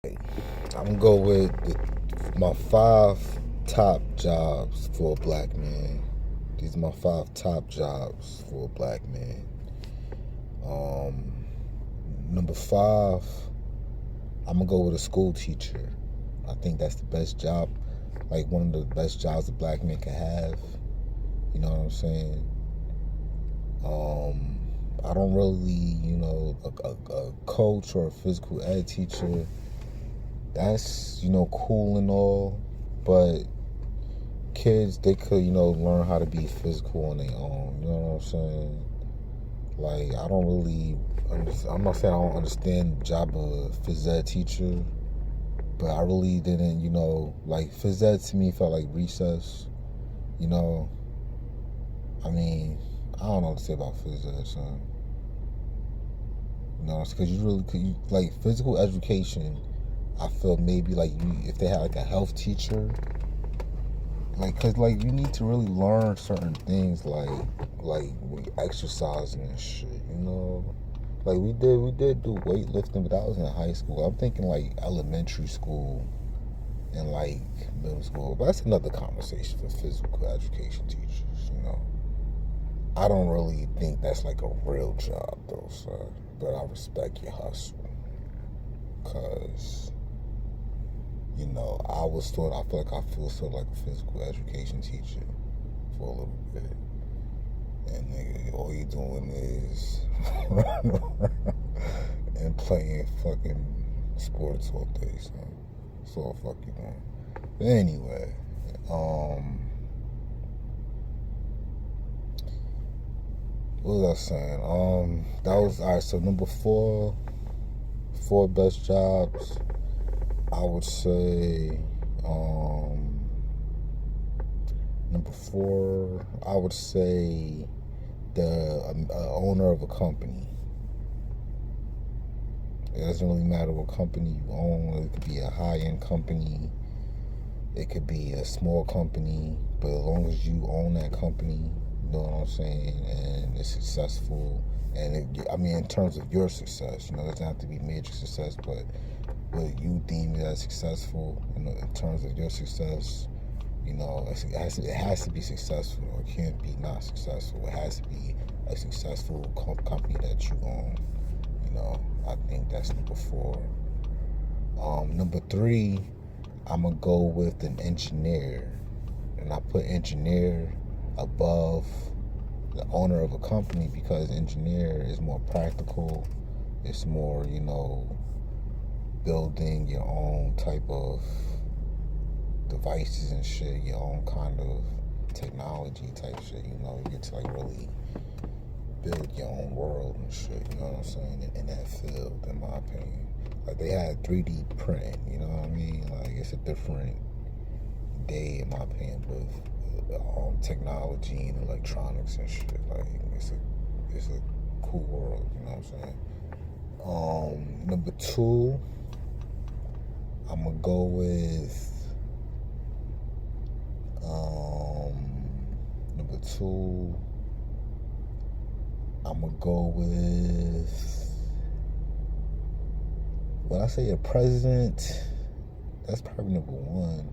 I'm gonna go with my 5 top jobs for a black man. These are my 5 top jobs for a black man. Number 5, I'm gonna go with a school teacher. I think that's the best job, like one of the best jobs a black man can have. You know what I'm saying? I don't really, a coach or a physical ed teacher. That's, cool and all, but kids, they could, learn how to be physical on their own. You know what I'm saying? Like, I don't really understand. I'm not saying I don't understand the job of a phys ed teacher, but I really didn't, like, phys ed to me felt like recess. You know, I mean, I don't know what to say about phys ed, son. It's because like, physical education, I feel maybe, like, if they had, like, a health teacher, like, because, like, you need to really learn certain things, like when you exercising and shit, like, we did do weightlifting, but that was in high school. I'm thinking, like, elementary school and, like, middle school, but that's another conversation for physical education teachers. I don't really think that's, like, a real job, though, son, but I respect your hustle, because I feel like I feel sort of like a physical education teacher for a little bit. And nigga, all you doing is running around and playing fucking sports all day, son. That's all fuck you doing. But anyway, what was I saying? That was, alright, so number 4 best jobs, I would say, number 4, I would say the owner of a company. It doesn't really matter what company you own. It could be a high-end company. It could be a small company. But as long as you own that company, you know what I'm saying, and it's successful, and in terms of your success, it doesn't have to be major success, but what you deem as successful, in terms of your success, it has to be successful. It can't be not successful. It has to be a successful company that you own. I think that's number 4. Number 3, I'm gonna go with an engineer, and I put engineer above the owner of a company because engineer is more practical. It's more, building your own type of devices and shit, your own kind of technology type shit. You get to, like, really build your own world and shit. You know what I'm saying? In that field, in my opinion, like, they had 3D printing. You know what I mean? Like, it's a different day, in my opinion, with technology and electronics and shit. Like, it's a cool world. You know what I'm saying? Number 2, I'm gonna go with number 2. I'm gonna go with, when I say a president, that's probably number 1.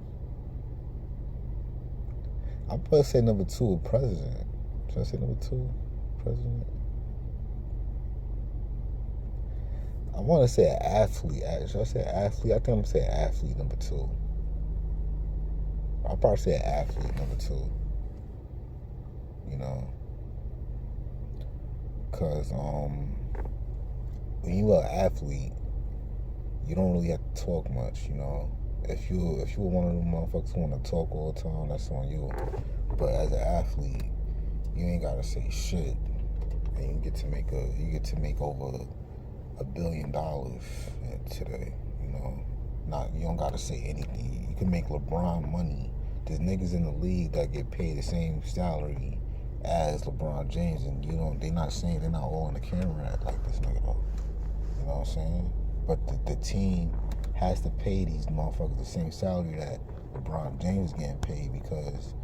I'm gonna say number 2, a president. Should I say number 2, president? I want to say an athlete. Should I say athlete? I think I'm gonna say athlete number 2. I'll probably say athlete number 2. Because when you are an athlete, you don't really have to talk much. If you were one of them motherfuckers who want to talk all the time, that's on you. But as an athlete, you ain't gotta say shit, and you get to make over $1 billion today. You don't gotta say anything. You can make LeBron money. There's niggas in the league that get paid the same salary as LeBron James, and they're not all on the camera like this nigga though. You know what I'm saying? But the team has to pay these motherfuckers the same salary that LeBron James is getting paid, because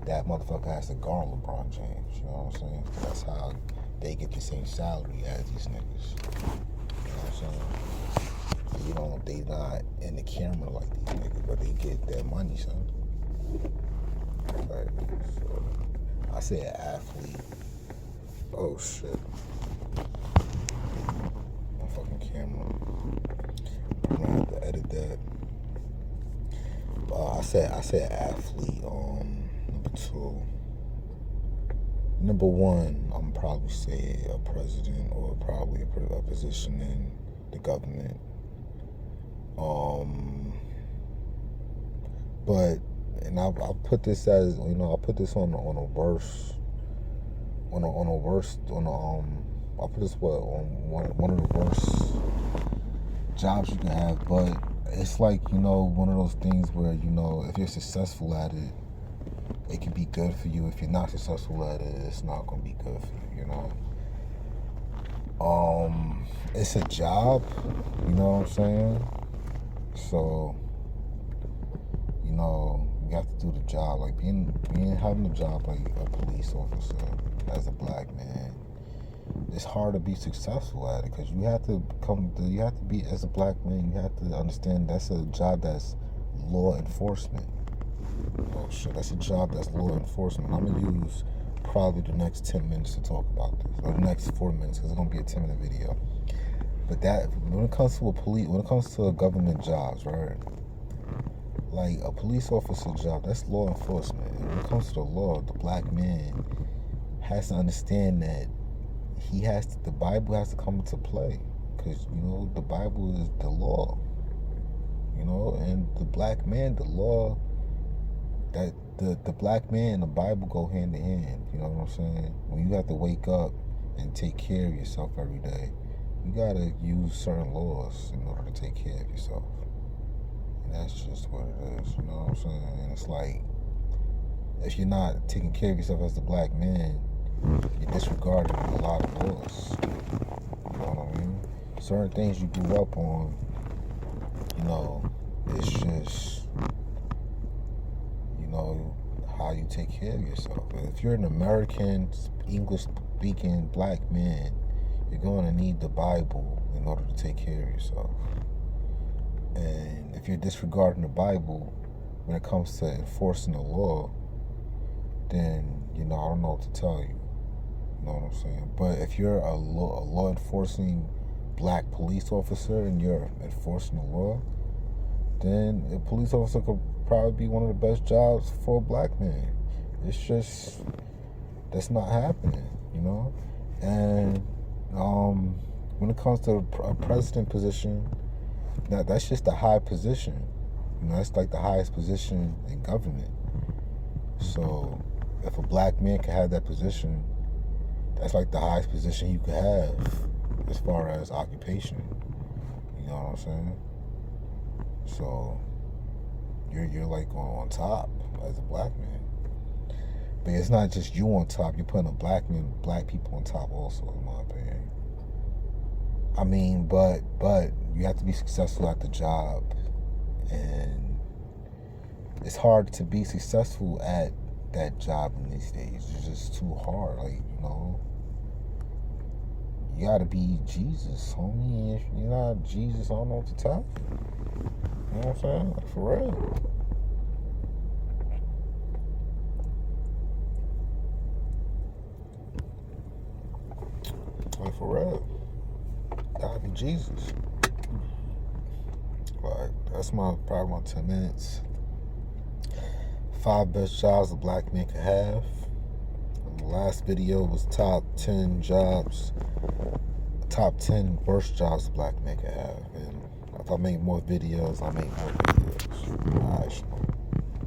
that motherfucker has to guard LeBron James. You know what I'm saying? That's how they get the same salary as these niggas. You know what I'm saying? You know, they not in the camera like these niggas, but they get their money, son. Right. So, I said athlete. Oh shit. My fucking camera. I'm gonna have to edit that. I said athlete. Number two. Number one, I'm probably say a president or probably a position in the government. But and I'll put this as I'll put this on a worse I'll put this on one of the worst jobs you can have. But it's like one of those things where if you're successful at it, it can be good for you. If you're not successful at it, it's not gonna be good for you. It's a job. You know what I'm saying? So you have to do the job. Like having a job like a police officer as a black man, it's hard to be successful at it because you have to be, as a black man, you have to understand that's a job that's law enforcement. Oh shit, that's a job that's law enforcement. I'm gonna use probably the next 10 minutes to talk about this, or the next 4 minutes, because it's gonna be a 10-minute video. But that when it comes to government jobs, right? Like a police officer job, that's law enforcement. And when it comes to the law, the black man has to understand that the Bible has to come into play, because the Bible is the law. And the black man, the law, that the black man and the Bible go hand in hand. You know what I'm saying? When you have to wake up and take care of yourself every day, you gotta use certain laws in order to take care of yourself. And that's just what it is. You know what I'm saying? And it's like, if you're not taking care of yourself as the black man, you're disregarding a lot of laws. You know what I mean? Certain things you grew up on, it's just, how you take care of yourself. If you're an American, English-speaking black man, you're going to need the Bible in order to take care of yourself. And if you're disregarding the Bible when it comes to enforcing the law, then, I don't know what to tell you. You know what I'm saying? But if you're a law enforcing black police officer and you're enforcing the law, then a police officer could probably be one of the best jobs for a black man. It's just, that's not happening, And when it comes to a president position, that's just a high position. That's like the highest position in government. So if a black man can have that position, that's like the highest position you could have as far as occupation. You know what I'm saying? So you're like on top as a black man. But it's not just you on top. You're putting black people on top also, in my opinion. I mean, but you have to be successful at the job, and it's hard to be successful at that job in these days. It's just too hard. Like, you gotta be Jesus, homie. If you're not Jesus, I don't know what to tell you. You know what I'm saying? Like, for real. Like, for real. Gotta be Jesus. Like, that's probably my 10 minutes. 5 best jobs a black man can have. And the last video was top 10 worst jobs a black man can have. And if I make more videos, I'll make more videos. Alright.